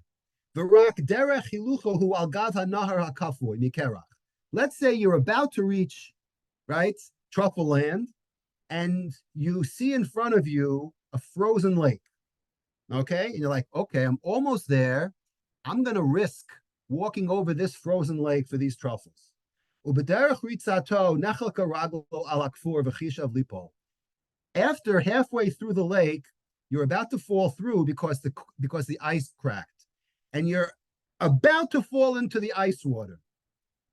Let's say you're about to reach, right, truffle land, and you see in front of you a frozen lake. Okay, and you're like, okay, I'm almost there. I'm gonna risk walking over this frozen lake for these truffles. Ubederech ritzato nechelka raglo al akfur v'chishav lipo. After halfway through the lake, you're about to fall through because the ice cracked, and you're about to fall into the ice water.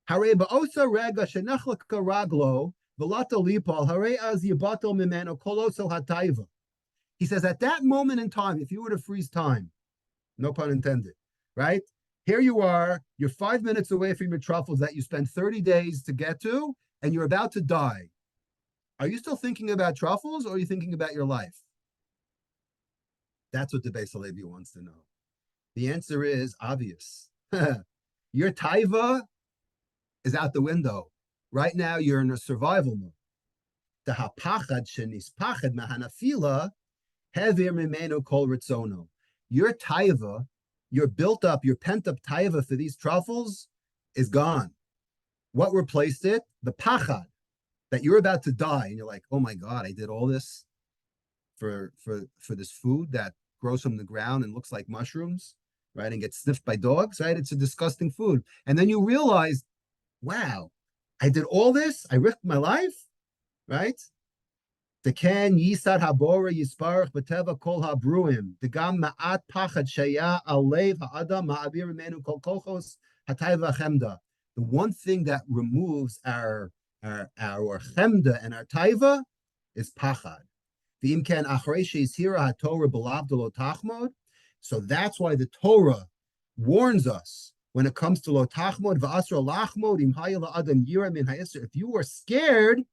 Hare ba'osa rega shenechlaka raglo v'lata lipol hare az yibatel mimeno koloso hataiva. He says at that moment in time, if you were to freeze time, no pun intended, right? Here you are, you're 5 minutes away from your truffles that you spent 30 days to get to, and you're about to die. Are you still thinking about truffles, or are you thinking about your life? That's what the Bezalel wants to know. The answer is obvious. Your taiva is out the window. Right now, you're in a survival mode. The hapachad shenispachad mahanafila hevir mimenu kol ritzono. Your taiva, your built up, your pent up taiva for these truffles is gone. What replaced it? The pachad, that you're about to die, and you're like, oh my God, I did all this for this food that grows from the ground and looks like mushrooms, right? And gets sniffed by dogs, right? It's a disgusting food. And then you realize, wow, I did all this, I risked my life, right? The ken yisad habora yisparach beteva kol habruim. The gam ma'at pachad shaya alev ha'adam ma'avir menu kol kochos hatayva chemda. The one thing that removes our chemda and our taiva is pachad. V'im ken achrei sheizhira haTorah b'lavdo lo tachmod. So that's why the Torah warns us when it comes to lo tachmod v'asra lachmod im hayla adam yira min ha'isr. If you are scared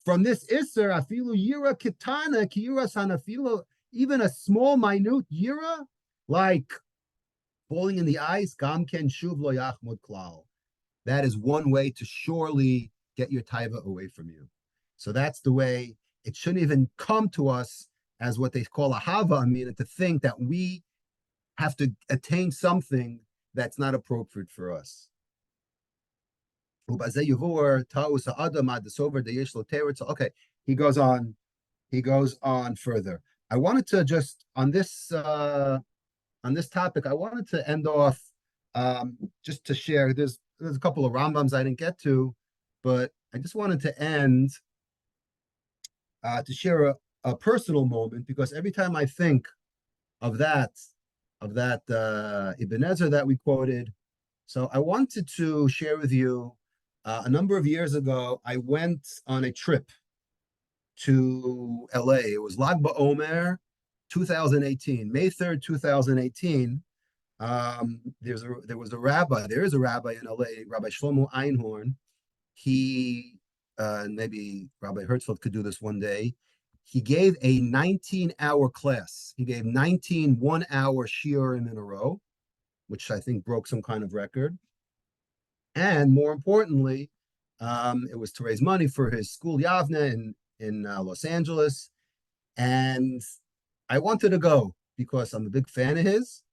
from this isser, afilu yira kitana ki yira sanafilu, even a small, minute yira, like falling in the ice, gam ken shuv lo yachmod klal. That is one way to surely get your taiva away from you. So that's the way. It shouldn't even come to us as what they call a hava, I mean, to think that we have to attain something that's not appropriate for us. Okay, he goes on further. I wanted to just on this topic, I wanted to end off just to share. There's a couple of Rambams I didn't get to, but I just wanted to end to share a personal moment, because every time I think of that Ibn Ezra that we quoted, so I wanted to share with you. A number of years ago, I went on a trip to LA. It was Lag BaOmer 2018, May 3rd, 2018. There is a rabbi in LA, Rabbi Shlomo Einhorn. He, maybe Rabbi Hertzfeld could do this one day. He gave a 19-hour class. He gave 19 one-hour shiurim in a row, which I think broke some kind of record. And more importantly, it was to raise money for his school Yavne in Los Angeles. And I wanted to go because I'm a big fan of his.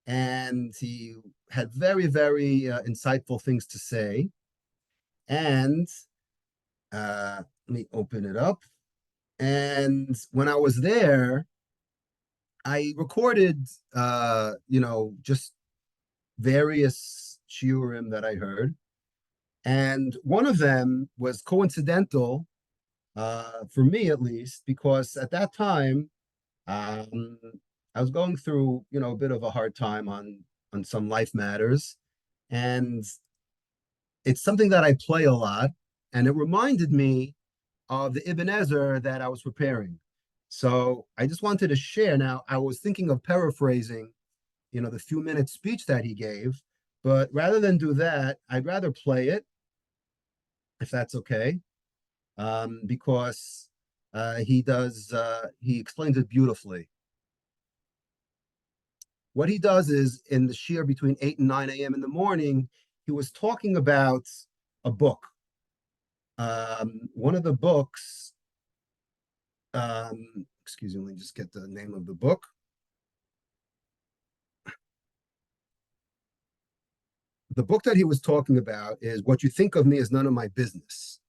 And he had very, very insightful things to say. And let me open it up. And when I was there, I recorded, just various shiurim that I heard. And one of them was coincidental, for me at least, because at that time, I was going through, a bit of a hard time on some life matters. And it's something that I play a lot. And it reminded me of the Ibn Ezra that I was preparing. So I just wanted to share. Now, I was thinking of paraphrasing, the few-minute speech that he gave. But rather than do that, I'd rather play it, if that's okay, because he explains it beautifully. What he does is, in the shiur between 8 and 9 a.m. in the morning, he was talking about a book. One of the books, excuse me, let me just get the name of the book. The book that he was talking about is What You Think of Me Is None of My Business.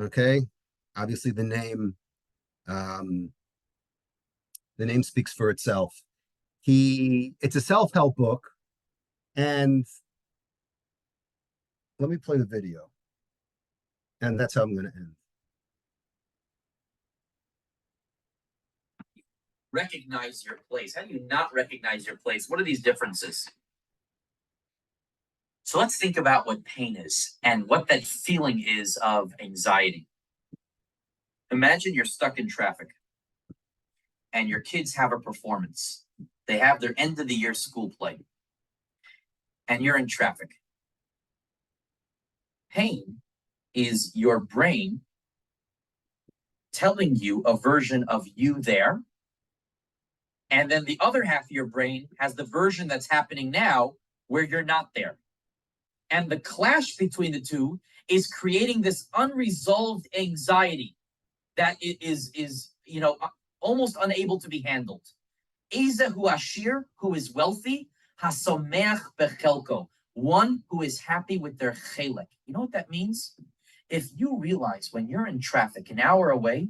Okay? Obviously the name speaks for itself. It's a self-help book, and let me play the video. And that's how I'm going to end. Recognize your place. How do you not recognize your place? What are these differences? So let's think about what pain is and what that feeling is of anxiety. Imagine you're stuck in traffic and your kids have a performance. They have their end of the year school play and you're in traffic. Pain is your brain telling you a version of you there. And then the other half of your brain has the version that's happening now where you're not there. And the clash between the two is creating this unresolved anxiety that is almost unable to be handled. Ezehu Ashir, who is wealthy, Hasomeach Bechelko, one who is happy with their chelek. You know what that means? If you realize when you're in traffic an hour away,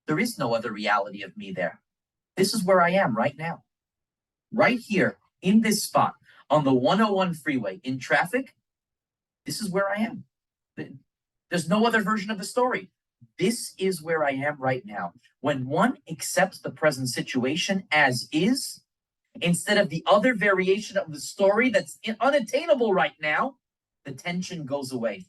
there is no other reality of me there. This is where I am right now. Right here in this spot on the 101 freeway in traffic, this is where I am. There's no other version of the story. This is where I am right now. When one accepts the present situation as is, instead of the other variation of the story that's unattainable right now, the tension goes away.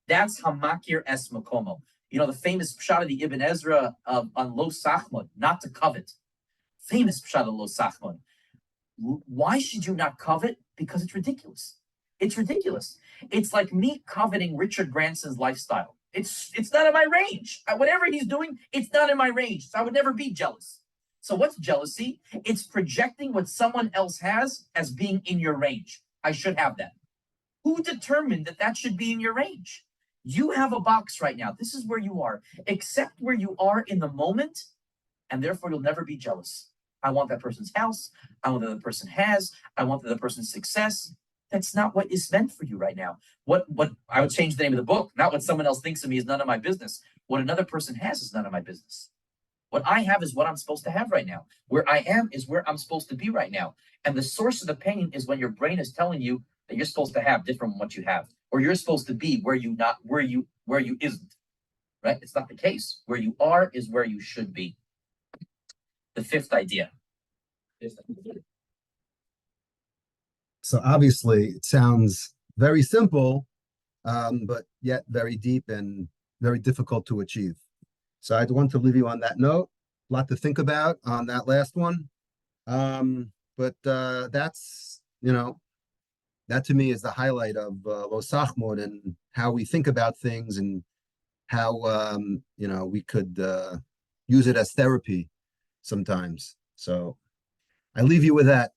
That's Hamakir es Makomo. You know, the famous pshat of the Ibn Ezra on Lo Sachmod, not to covet. Famous pshat of Lo Sachmod. Why should you not covet? Because it's ridiculous. It's ridiculous. It's like me coveting Richard Branson's lifestyle. It's not in my range. Whatever he's doing, it's not in my range. So I would never be jealous. So what's jealousy? It's projecting what someone else has as being in your range. I should have that. Who determined that that should be in your range? You have a box right now. This is where you are. Accept where you are in the moment, and therefore you'll never be jealous. I want that person's house. I want what the other person has. I want the other person's success. That's not what is meant for you right now. What I would change the name of the book. Not what someone else thinks of me is none of my business. What another person has is none of my business. What I have is what I'm supposed to have right now. Where I am is where I'm supposed to be right now. And the source of the pain is when your brain is telling you that you're supposed to have different from what you have, or you're supposed to be where you isn't. Right? It's not the case. Where you are is where you should be. The fifth idea. So obviously it sounds very simple, but yet very deep and very difficult to achieve. So I'd want to leave you on that note. A lot to think about on that last one. But that's, that to me is the highlight of Lo Sachmod and how we think about things and how, we could use it as therapy sometimes. So I leave you with that.